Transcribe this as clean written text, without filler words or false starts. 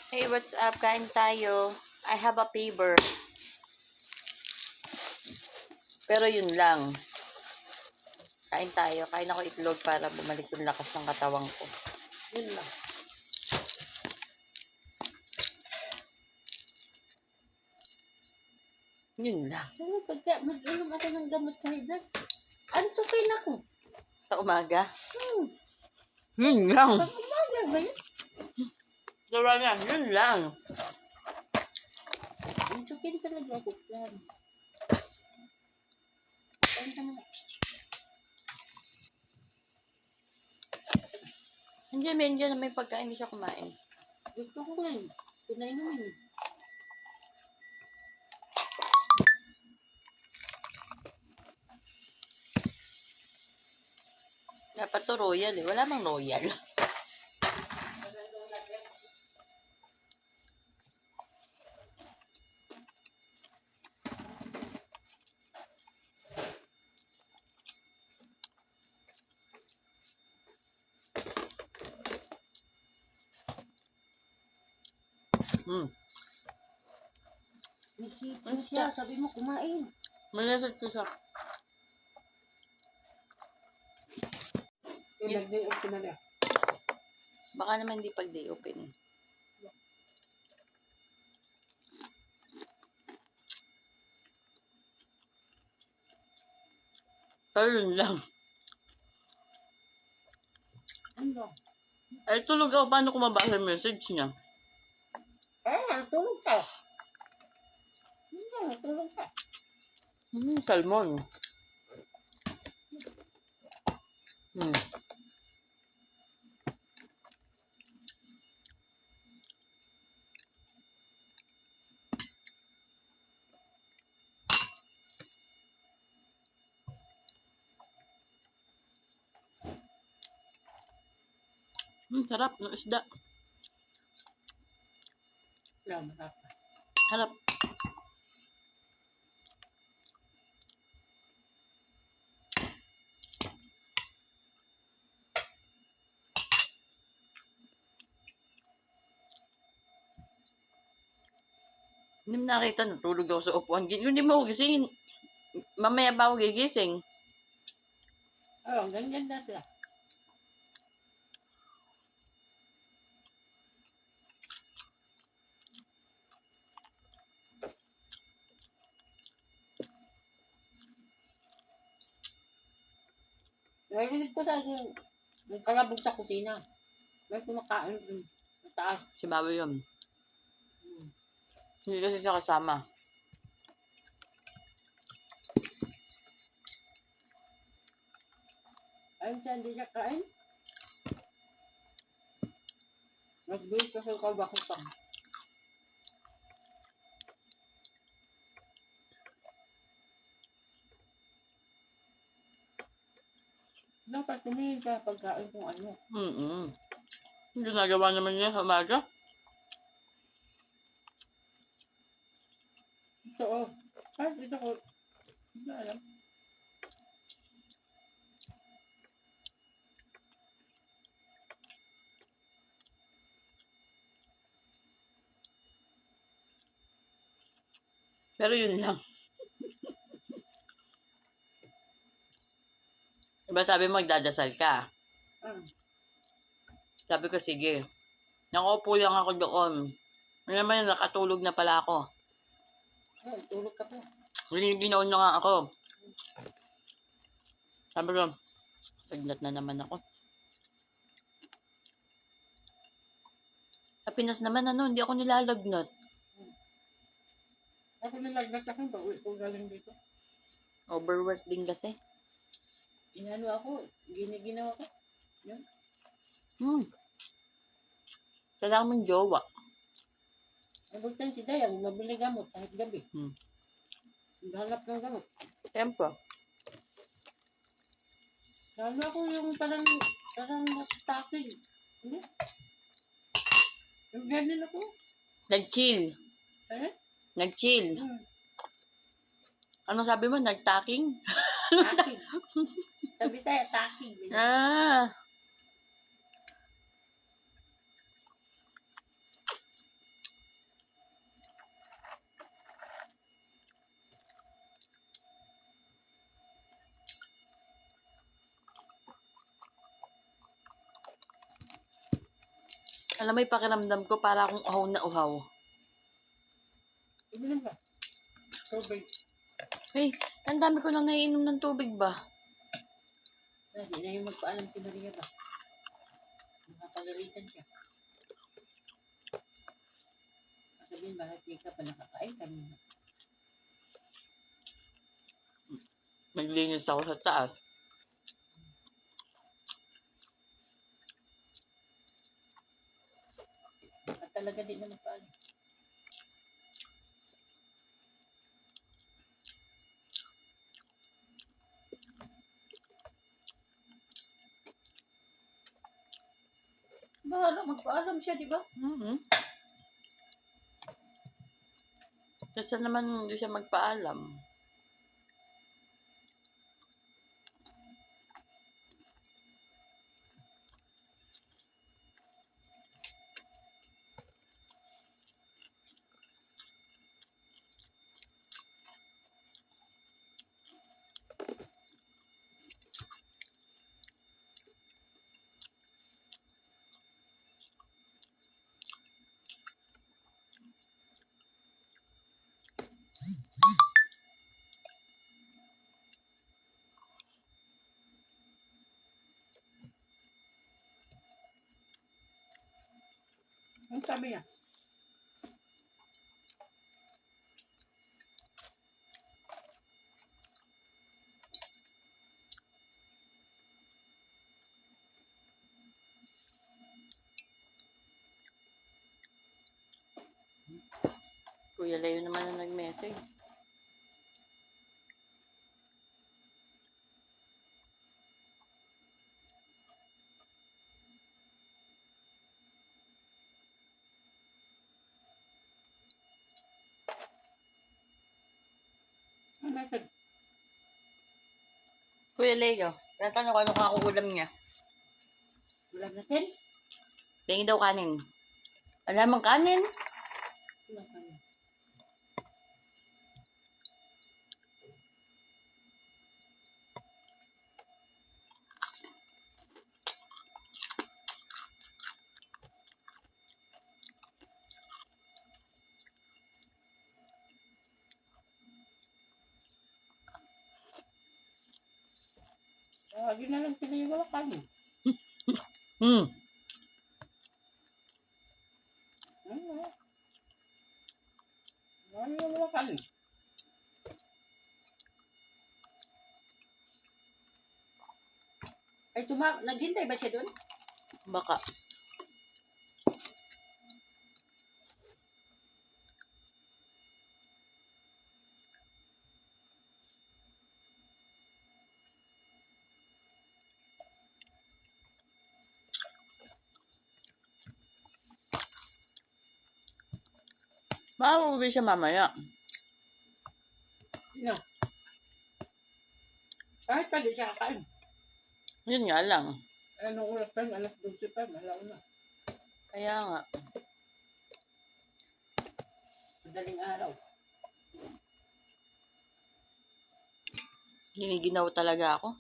Hey, what's up? Kain tayo. I have a fever. Pero yun lang. Kain tayo. Kain ako itlog para bumalik yung lakas ng katawan ko. Yun lang. Yun lang. Ano, pagka mag-inom ako ng gamot sa hidad, antukin ako. Sa umaga? Hmm. Yun lang. Pag umaga ba yun? Diba nga? Yun lang. Antukin talaga ako. Plan. Kain ka na. Hindi, medyo na may pagkain, hindi siya kumain. Gusto ko ngayon. Pinainumin eh. Dapat to royal eh. Wala mang royal. Misito siya. Sabi mo kumain. Malasad ko siya. Nag-day off ko na lang. Baka naman hindi pag day open. Pero yun lang. Ano? Ay, tulog ako. Paano ko mabasa yung message niya? Tulog ka. Tulog ka. Salmon. Sarap ng isda. Lamat. Harap. Hindi mo nakita, natulog ako sa upuan. Hindi mo ako gisingin. Mamaya pa ako gigising. Ganyan na sila. Narinig ko sa yung kalabog sa kusina. May kumakain dun. Sa taas. Si Baboy yun. Hindi kasi siya kasama. Ayun siya, hindi siya kain. Nag-build kasi ikaw bakit pa. Dapat tumingin ka pagkain kung ano. Ginagawa naman niya sa umaga. So, kahit dito ko, hindi alam. Pero yun lang. Diba sabi mo magdadasal ka? Sabi ko sige. Nakaupo lang ako doon. Ano naman nakatulog na pala ako. Tulog ka pa. Giniginaw na nga ako. Sabi ko, lagnat na naman ako. Sa Pinas naman hindi ako nilalagnat. Ako nilagnat ako, pauwi ko galing dito. Overwork din kasi. Inano ako, giniginaw ako. Yan. Kailangan mong jowa. Nabugtan si Dayang, mabili gamot kahit gabi. Naghanap ng gamot. Tempo. Lalo ako yung parang natatakil. Hindi? Yung ganyan ako. Nag-chill. Nag-chill. Ano sabi mo? Nag-tacking? Taking. Sabi tayo, taking. Alam mo yung pakiramdam ko para akong uhaw na uhaw. Uminom ba? Tubig. Hey, ang dami ko nang naiinom ng tubig ba? Hindi na yung magpaalam si Maria ba? Nakapagalitan siya. Sabihin, bakit di ka pa nakakain kanina? Naglinis ako sa taas. At talaga din na magpaalam. Bahala, magpaalam siya, di ba? Mm-hmm. Kasi naman hindi siya magpaalam. Ang sabi niya? Kuya Leo naman ang nag-message. Ang message. Kuya Leo, tinatanong ko anong kakuulam niya. Ulam natin? Tingin daw kanin. Wala mang kanin. Ulam kami. Lagi na lang sila yung wala kanin. Hmm. Lagi na wala kanin. Ay, naghintay ba siya doon? Baka. Baka uuwi siya mamaya. No. Kahit pa di siya kakain. Yun nga lang. Anong oras pa? Alas 12 pa. Malaw na. Kaya nga. Madaling araw. Giniginaw talaga ako.